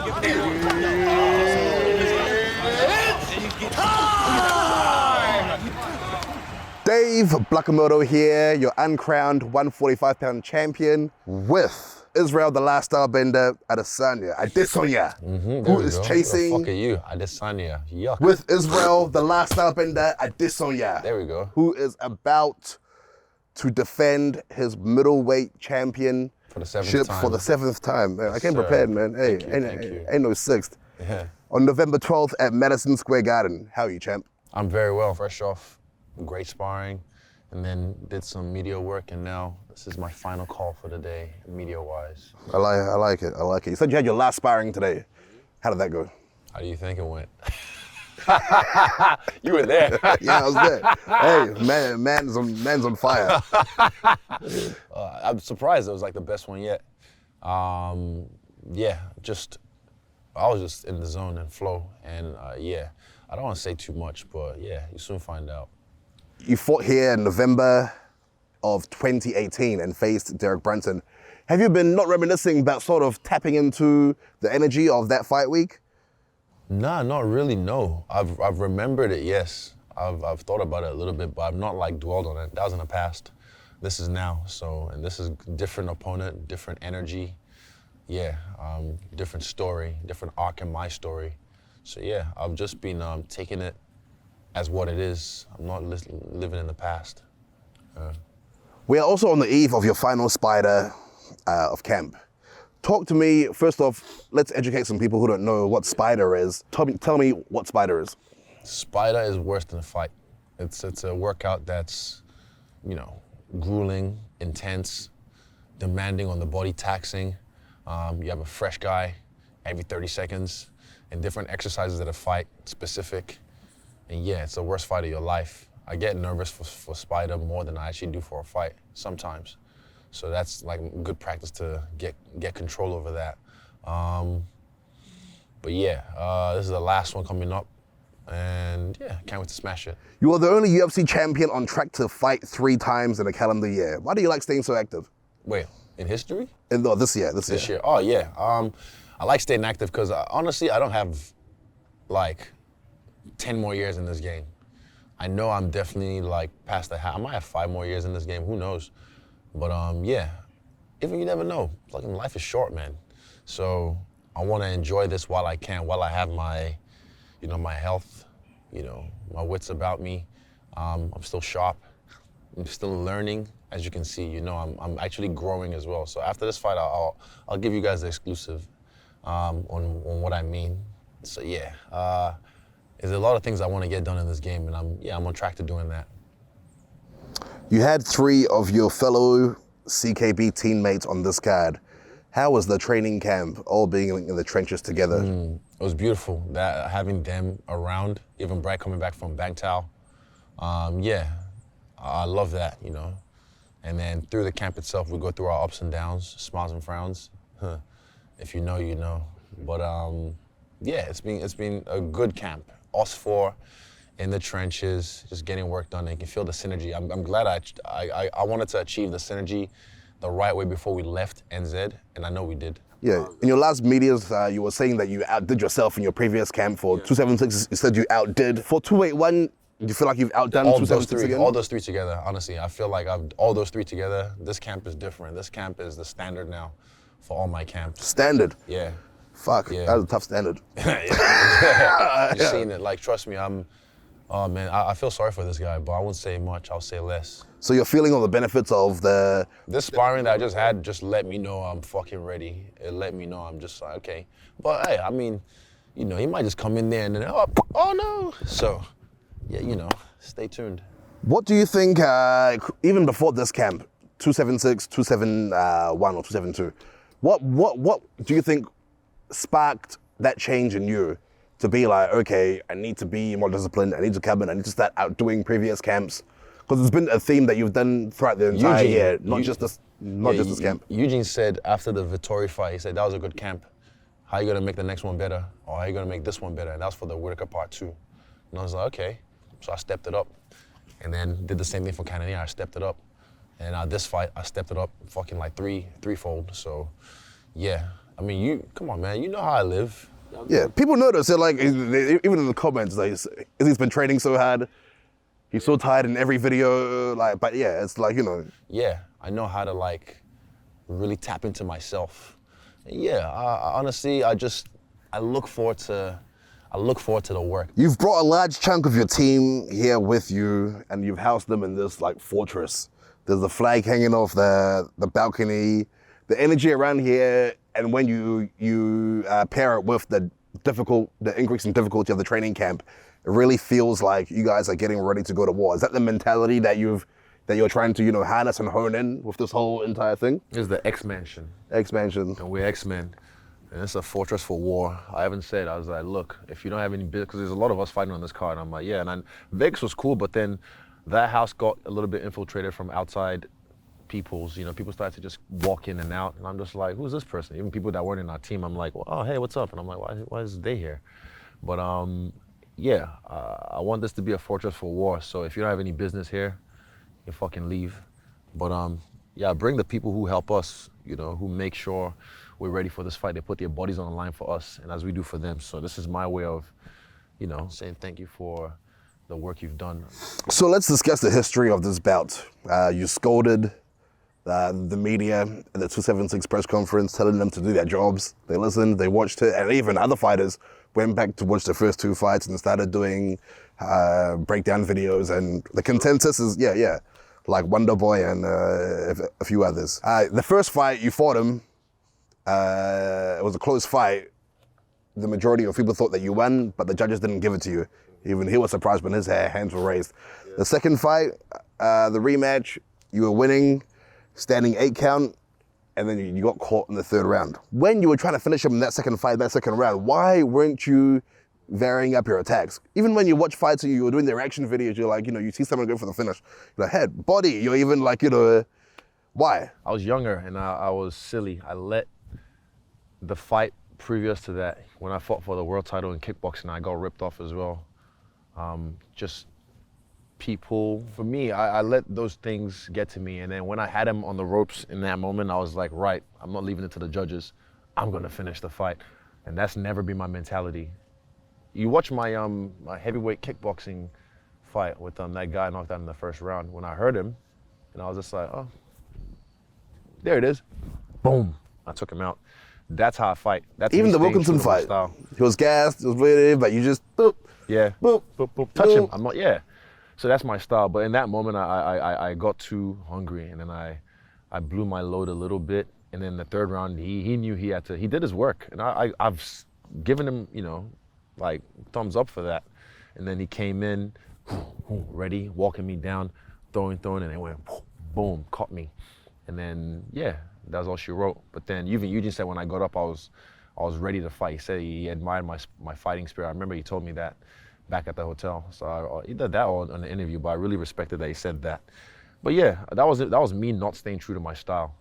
Dave Blakamoto here, your uncrowned 145-pound champion with Israel, the last Stylebender, Adesanya, who is chasing... Who the fuck are you? Adesanya, yuck. With Israel, the last Stylebender, Adesanya. There we go. Who is about to defend his middleweight championship for the seventh time. Man, I came prepared, man. Hey, ain't no sixth. Yeah. On November 12th at Madison Square Garden. How are you, champ? I'm very well, fresh off great sparring, and then did some media work, and now this is my final call for the day, media-wise. I like it. You said you had your last sparring today. How did that go? How do you think it went? You were there. Yeah, I was there. Hey, man's on fire. I'm surprised it was like the best one yet. Yeah, I was just in the zone and flow, and yeah, I don't want to say too much, but yeah, you soon find out. You fought here in November of 2018 and faced Derek Brunson. Have you been not reminiscing about sort of tapping into the energy of that fight week? Nah, not really, no. I've remembered it, yes. I've thought about it a little bit, but I've not like dwelled on it. That was in the past. This is now, and this is different opponent, different energy. Yeah, different story, different arc in my story. So yeah, I've just been taking it as what it is. I'm not living in the past. We are also on the eve of your final Spider of camp. Talk to me, first off, let's educate some people who don't know what Spider is. Tell me what Spider is. Spider is worse than a fight. It's a workout that's, grueling, intense, demanding on the body, taxing. You have a fresh guy every 30 seconds and different exercises at a fight, specific. And yeah, it's the worst fight of your life. I get nervous for Spider more than I actually do for a fight sometimes. So that's like good practice to get control over that. But yeah, this is the last one coming up. And yeah, can't wait to smash it. You are the only UFC champion on track to fight 3 times in a calendar year. Why do you like staying so active? Wait, in history? This year. This year. Oh yeah. I like staying active because honestly, I don't have like 10 more years in this game. I know I'm definitely like past the half. I might have 5 more years in this game. Who knows? But yeah, even you never know. Fucking life is short, man. So I want to enjoy this while I can, while I have my, my health, my wits about me. I'm still sharp. I'm still learning. As you can see, I'm actually growing as well. So after this fight, I'll give you guys the exclusive on what I mean. So yeah, there's a lot of things I want to get done in this game, and I'm on track to doing that. You had 3 of your fellow CKB teammates on this card. How was the training camp, all being in the trenches together? It was beautiful, having them around, even Brad coming back from Bangtao. Yeah, I love that, And then through the camp itself, we go through our ups and downs, smiles and frowns. If you know, you know. But yeah, it's been a good camp. Us 4 in the trenches, just getting work done. And you can feel the synergy. I'm glad I wanted to achieve the synergy the right way before we left NZ, and I know we did. Yeah, in your last medias, you were saying that you outdid yourself in your previous camp for 276. You said you outdid. For 281, do you feel like you've outdone 276 again? All those 3 together, honestly. I feel like all those 3 together, this camp is different. This camp is the standard now for all my camps. Standard? Yeah. Fuck, yeah. That was a tough standard. You've seen it, like, trust me, oh man, I feel sorry for this guy, but I won't say much, I'll say less. So you're feeling all the benefits of this sparring that I just had just let me know I'm fucking ready. It let me know I'm just like, okay. But hey, I mean, he might just come in there and then, oh no. So, yeah, stay tuned. What do you think, even before this camp, 276, 271 or 272, what do you think sparked that change in you to be like, okay, I need to be more disciplined, I need to come in, I need to start outdoing previous camps? Because it's been a theme that you've done throughout the entire year, not just this camp. Eugene said after the Vittori fight, he said, that was a good camp. How are you gonna make the next one better? Or how are you gonna make this one better? And that was for the Whitaker part 2. And I was like, okay. So I stepped it up. And then did the same thing for Cannonier, I stepped it up. And this fight, I stepped it up fucking like threefold. So yeah, I mean, come on, man. You know how I live. Yeah, people notice. They're like, even in the comments, like, Izzys been training so hard. He's so tired in every video. Like, but yeah, it's like, you know. Yeah, I know how to like really tap into myself. And yeah, honestly, I look forward to the work. You've brought a large chunk of your team here with you, and you've housed them in this like fortress. There's the flag hanging off the balcony. The energy around here, and when you pair it with the increasing difficulty of the training camp, it really feels like you guys are getting ready to go to war. Is that the mentality that you're trying to, you know, harness and hone in with this whole entire thing? It's the X-Mansion. X-Mansion. And we're X-Men. And it's a fortress for war. I haven't said, I was like, look, if you don't have any business, because there's a lot of us fighting on this card. And I'm like, yeah, and Vegas was cool, but then that house got a little bit infiltrated from outside peoples. You know, people started to just walk in and out. And I'm just like, who's this person? Even people that weren't in our team, I'm like, well, oh, hey, what's up? And I'm like, why is they here? But yeah, I want this to be a fortress for war. So if you don't have any business here, you fucking leave. But yeah, bring the people who help us, you know, who make sure we're ready for this fight. They put their bodies on the line for us, and as we do for them. So this is my way of, you know, saying thank you for the work you've done. So let's discuss the history of this bout. You scolded the media at the 276 press conference, telling them to do their jobs. They listened, they watched it, and even other fighters went back to watch the first two fights and started doing breakdown videos. And the consensus is, yeah, like Wonder Boy and a few others. The first fight, you fought him. It was a close fight. The majority of people thought that you won, but the judges didn't give it to you. Even he was surprised when his hands were raised. Yeah. The second fight, the rematch, you were winning, standing 8 count, and then you got caught in the third round. When you were trying to finish him in that second fight, that second round, why weren't you varying up your attacks? Even when you watch fights and you were doing the reaction videos, you're like, you know, you see someone go for the finish, you're like, head, body, you're even like, you know, why? I was younger and I was silly. I let the fight previous to that, when I fought for the world title in kickboxing, I got ripped off as well. Just people, for me, I let those things get to me. And then when I had him on the ropes in that moment, I was like, right, I'm not leaving it to the judges. I'm gonna finish the fight. And that's never been my mentality. You watch my my heavyweight kickboxing fight with that guy knocked out in the first round. When I heard him, and I was just like, oh, there it is. Boom, I took him out. That's how I fight. That's even the Wilkinson fight. He was gassed, he was ready, but you just boop. Yeah. Boop. Boop, boop. Touch him. I'm not. Yeah. So that's my style. But in that moment, I got too hungry, and then I blew my load a little bit. And then the third round, he knew he had to. He did his work, and I've given him, you know, like thumbs up for that. And then he came in, ready, walking me down, throwing, and it went boom, caught me. And then yeah. That's all she wrote. But then even Eugene said when I got up, I was ready to fight. He said he admired my fighting spirit. I remember he told me that back at the hotel. So he did that all on the interview, but I really respected that he said that. But yeah, that was me not staying true to my style.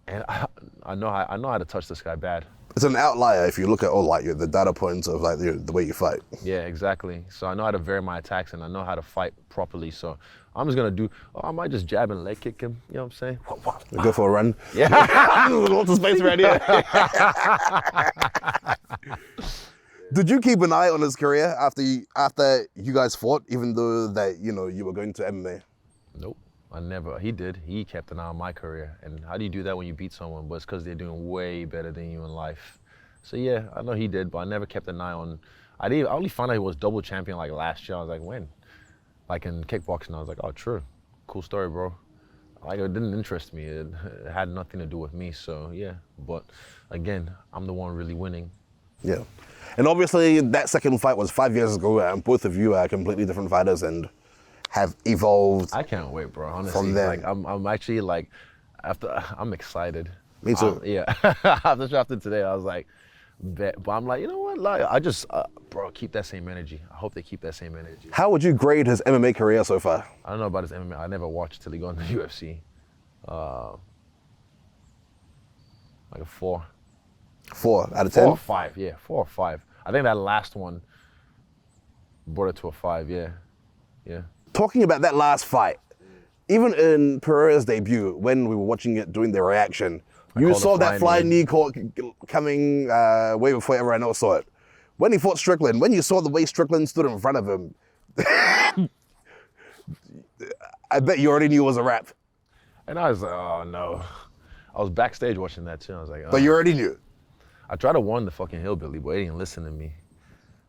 And I know how to touch this guy bad. It's an outlier if you look at all like the data points of like the way you fight. Yeah, exactly. So I know how to vary my attacks and I know how to fight properly. So I'm just gonna I might just jab and leg kick him. You know what I'm saying? Go for a run. Yeah. Lots of space right here. Did you keep an eye on his career after you guys fought, even though that you were going to MMA? Nope. I never. He did. He kept an eye on my career. And how do you do that when you beat someone? But it's because they're doing way better than you in life. So yeah, I know he did, but I never kept an eye on. I only found out he was double champion like last year. I was like, when? Like in kickboxing, I was like, oh, true. Cool story, bro. Like it didn't interest me. It had nothing to do with me. So yeah. But again, I'm the one really winning. Yeah. And obviously that second fight was 5 years ago, and both of you are completely different fighters and have evolved. I can't wait, bro. Honestly, from then. Like I'm actually like, I'm excited. Me too. Yeah. after today, I was like, bet. But I'm like, you know what? Like, I just, bro, keep that same energy. I hope they keep that same energy. How would you grade his MMA career so far? I don't know about his MMA. I never watched till he got into the UFC. Like a 4. 4 out of 10? 4 or 5, yeah. 4 or 5. I think that last one brought it to a 5, yeah. Yeah. Talking about that last fight, even in Pereiras' debut, when we were watching it, doing the reaction, You called saw a that flying knee coming way before everyone else saw it. When he fought Strickland, when you saw the way Strickland stood in front of him, I bet you already knew it was a wrap. And I was like, oh no. I was backstage watching that too. I was like, oh. But you already knew. I tried to warn the fucking hillbilly, but he didn't listen to me.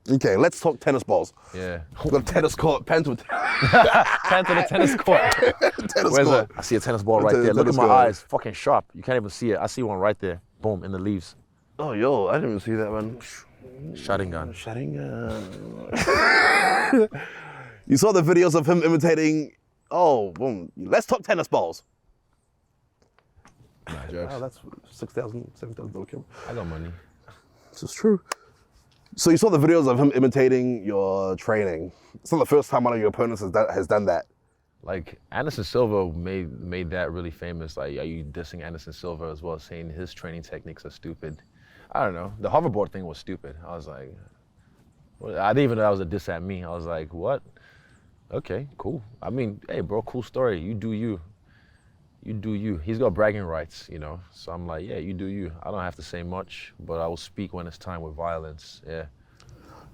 Okay, let's talk tennis balls. Yeah. The tennis court, pen to Pan to the tennis court. I see a tennis ball right there. Look at my eyes, fucking sharp. You can't even see it. I see one right there. Boom, in the leaves. Oh, yo, I didn't even see that, man. Shotting gun. You saw the videos of him imitating. Oh, boom. Let's talk tennis balls. Nah, jokes. Oh, that's $6,000, $7,000 camera. I got money. This is true. So you saw the videos of him imitating your training. It's not the first time one of your opponents has done that. Like, Anderson Silva made that really famous. Like, are you dissing Anderson Silva as well, saying his training techniques are stupid? I don't know. The hoverboard thing was stupid. I was like, I didn't even know that was a diss at me. I was like, what? Okay, cool. I mean, hey, bro, cool story. You do you. You do you. He's got bragging rights, you know? So I'm like, yeah, you do you. I don't have to say much, but I will speak when it's time with violence, yeah.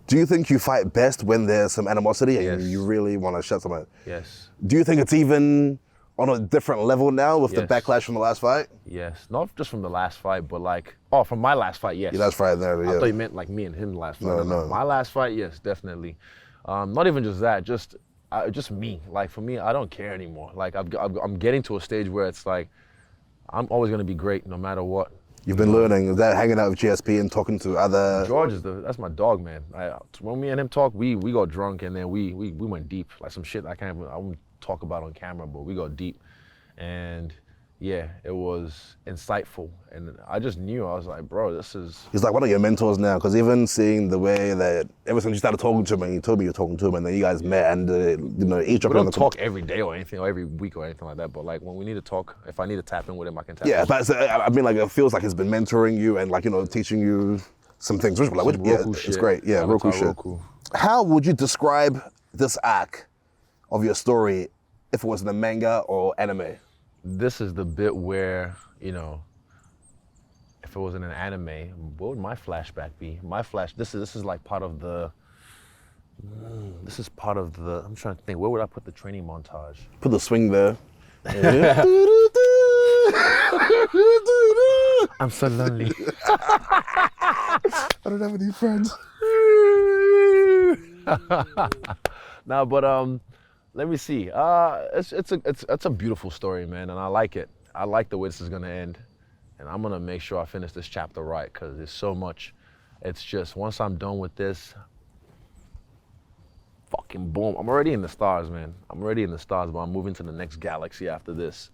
Do you think you fight best when there's some animosity and Yes. you really want to shut someone? Yes. Do you think it's even on a different level now with the Yes. backlash from the last fight? Yes. Not just from the last fight, but like, from my last fight, yes. Yeah, that's right there, I yeah. thought you meant like me and him last fight. No. My last fight, yes, definitely. Not even just that, just me. Like for me, I don't care anymore. Like I'm getting to a stage where it's like, I'm always gonna be great no matter what. You've been learning, is that hanging out with GSP and talking to other... George that's my dog, man. When me and him talk, we got drunk and then we went deep. Like some shit I won't talk about on camera, but we got deep. And yeah, it was insightful. And I just knew, I was like, bro, this is... He's like one of your mentors now, because even seeing the way that ever since you started talking to him and you told me you were talking to him and then you guys met and you know, each We don't talk every day or anything, or every week or anything like that, but like when we need to talk, if I need to tap in with him, I can tap in. Yeah, but I mean, like, it feels like he's been mentoring you and, like, you know, teaching you some things. Which, like, Some yeah, Roku it's shit. great. Yeah, Roku Avatar shit. Roku. How would you describe this arc of your story if it was in a manga or anime? This is the bit where, you know, if it was in an anime, what would my flashback be? This is like part of the, I'm trying to think, where would I put the training montage? Put the swing there. I'm so lonely. I don't have any friends. No, but let me see. It's a beautiful story, man, and I like it. I like the way this is gonna end, and I'm gonna make sure I finish this chapter right because there's so much. It's just once I'm done with this, fucking boom. I'm already in the stars, man. I'm already in the stars, but I'm moving to the next galaxy after this.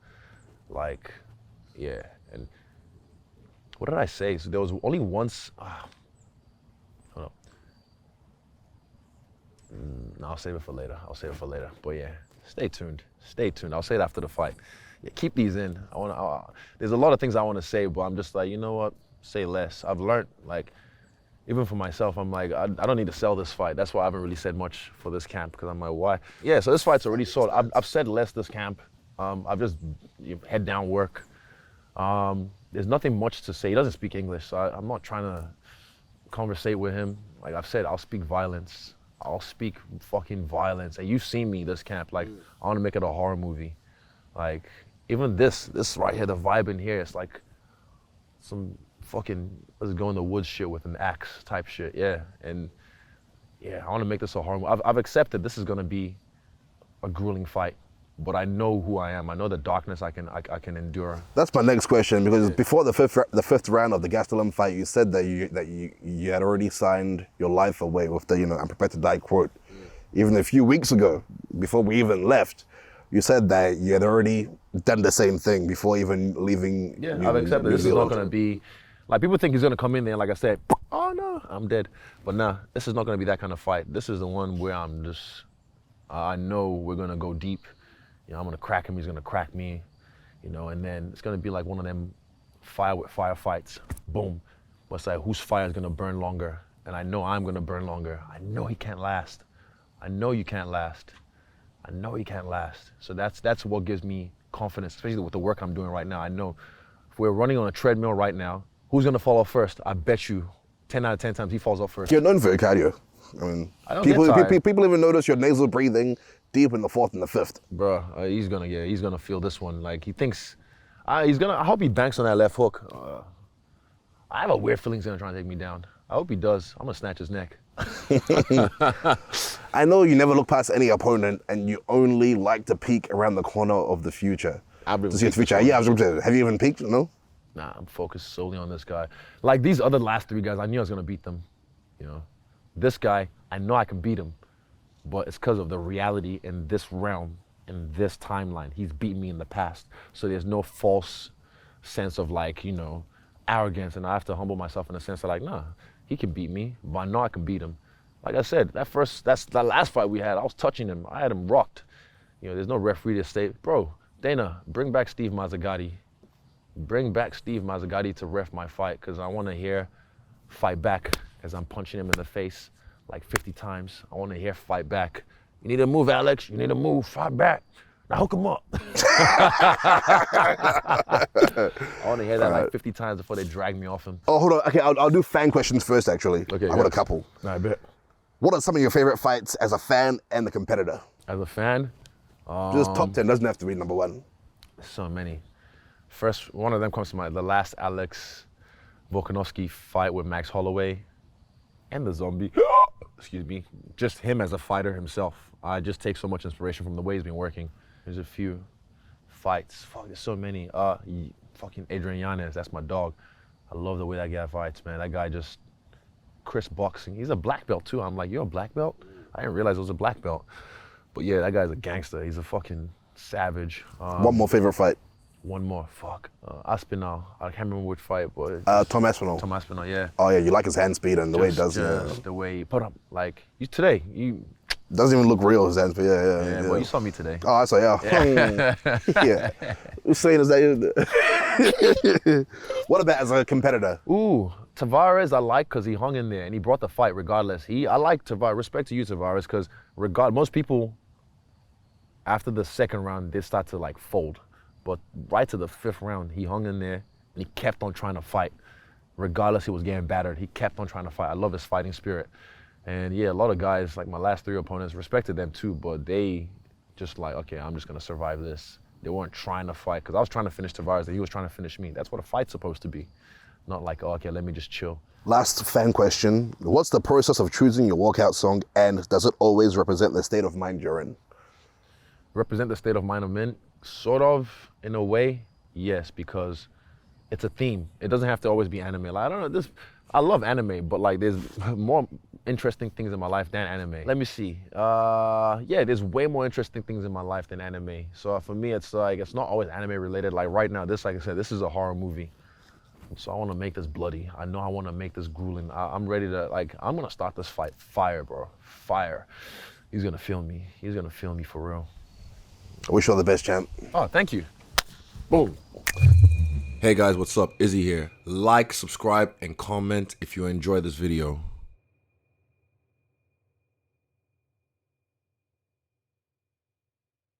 Like, yeah. And what did I say? So there was only once. Hold up. No, I'll save it for later. But yeah, stay tuned. I'll say it after the fight. Yeah, keep these in. There's a lot of things I want to say, but I'm just like, you know what? Say less. I've learned, like, even for myself, I'm like, I don't need to sell this fight. That's why I haven't really said much for this camp, because I'm like, why? Yeah, so this fight's already sold. I've said less this camp. I've just head down work. There's nothing much to say. He doesn't speak English, so I'm not trying to conversate with him. Like I've said, I'll speak violence. I'll speak fucking violence. And you've seen me this camp. Like, I want to make it a horror movie. Like, even this right here, the vibe in here, it's like some fucking let's go in the woods shit with an axe type shit. Yeah, and yeah, I want to make this a horror movie. I've accepted this is gonna be a grueling fight, but I know who I am. I know the darkness I can endure. That's my next question, because before the fifth round of the Gastelum fight, you said that you had already signed your life away with the, you know, I'm prepared to die quote. Even a few weeks ago, before we even left, you said that you had already done the same thing before even leaving. Yeah, I've accepted. This is not gonna be, like, people think he's gonna come in there and, like I said, oh no, I'm dead. But nah, this is not gonna be that kind of fight. This is the one where I'm just, I know we're gonna go deep. You know, I'm gonna crack him, he's gonna crack me, you know, and then it's gonna be like one of them fire with fire fights. Boom. But it's like, whose fire is gonna burn longer? And I know I'm gonna burn longer. I know he can't last. I know you can't last. I know he can't last. So that's what gives me confidence, especially with the work I'm doing right now. I know if we're running on a treadmill right now, who's gonna fall off first? I bet you 10 out of 10 times he falls off first. You're known for your cardio. I mean, I don't people, get tired. people even notice your nasal breathing deep in the fourth and the fifth. Bro, he's gonna feel this one. Like he thinks, I hope he banks on that left hook. I have a weird feeling he's gonna try and take me down. I hope he does. I'm gonna snatch his neck. I know you never look past any opponent and you only like to peek around the corner of the future. To see the future. Yeah, I was going to say, have you even peeked? No? Nah, I'm focused solely on this guy. Like these other last 3 guys, I knew I was gonna beat them. You know, this guy, I know I can beat him, but it's because of the reality in this realm, in this timeline. He's beaten me in the past, so there's no false sense of like, you know, arrogance, and I have to humble myself in the sense of like, nah, he can beat me, but I know I can beat him. Like I said, that's the last fight we had. I was touching him. I had him rocked. You know, there's no referee to say, bro, Dana, bring back Steve Mazzagatti. Bring back Steve Mazzagatti to ref my fight, because I want to hear fight back as I'm punching him in the face like 50 times. I want to hear fight back. You need to move, Alex. You need to move. Fight back. Now hook him up. I want to hear that like 50 times before they drag me off him. Oh, hold on. Okay, I'll do fan questions first, actually. Okay, I've got a couple. I bet. What are some of your favorite fights as a fan and a competitor? As a fan, Just top 10, doesn't have to be number 1. so many. First, one of them comes to mind, the last Alex Volkanovski fight with Max Holloway and the Zombie. Excuse me. Just him as a fighter himself. I just take so much inspiration from the way he's been working. There's a few fights. Fuck, there's so many. Fucking Adrian Yanez, that's my dog. I love the way that guy fights, man. That guy just, Chris boxing. He's a black belt too. I'm like, you're a black belt? I didn't realize it was a black belt. But yeah, that guy's a gangster. He's a fucking savage. One more favorite fight. One more, fuck. Aspinall. I can't remember which fight, but Tom Aspinall. Tom Aspinall, yeah. Oh yeah, you like his hand speed and the way he does. Just the way he put up, like you Doesn't even look real, his hand speed. Yeah. well, you saw me today. Oh, I saw, yeah. Yeah. Who's saying is that? What about as a competitor? Ooh, Tavares I like because he hung in there and he brought the fight regardless. I like Tavares. Respect to you, Tavares, because most people after the second round they start to like fold, but right to the 5th round he hung in there and he kept on trying to fight. Regardless, he was getting battered. He kept on trying to fight. I love his fighting spirit. And yeah, a lot of guys, like my last 3 opponents, respected them too, but they just like, okay, I'm just gonna survive this. They weren't trying to fight, because I was trying to finish Tavares, and he was trying to finish me. That's what a fight's supposed to be. Not like, oh, okay, let me just chill. Last fan question. What's the process of choosing your walkout song, and does it always represent the state of mind you're in? Represent the state of mind I'm in? Sort of, in a way, yes, because it's a theme. It doesn't have to always be anime. Like, I don't know, I love anime, but like there's more interesting things in my life than anime. Let me see. Yeah, there's way more interesting things in my life than anime. So for me, it's like, it's not always anime related. Like right now, like I said, this is a horror movie. So I want to make this bloody. I know I want to make this grueling. I'm ready to, like, I'm going to start this fight. Fire, bro. Fire. He's going to feel me. He's going to feel me for real. I wish you all the best, champ. Oh, thank you. Boom. Hey guys, what's up? Izzy here. Like, subscribe, and comment if you enjoy this video.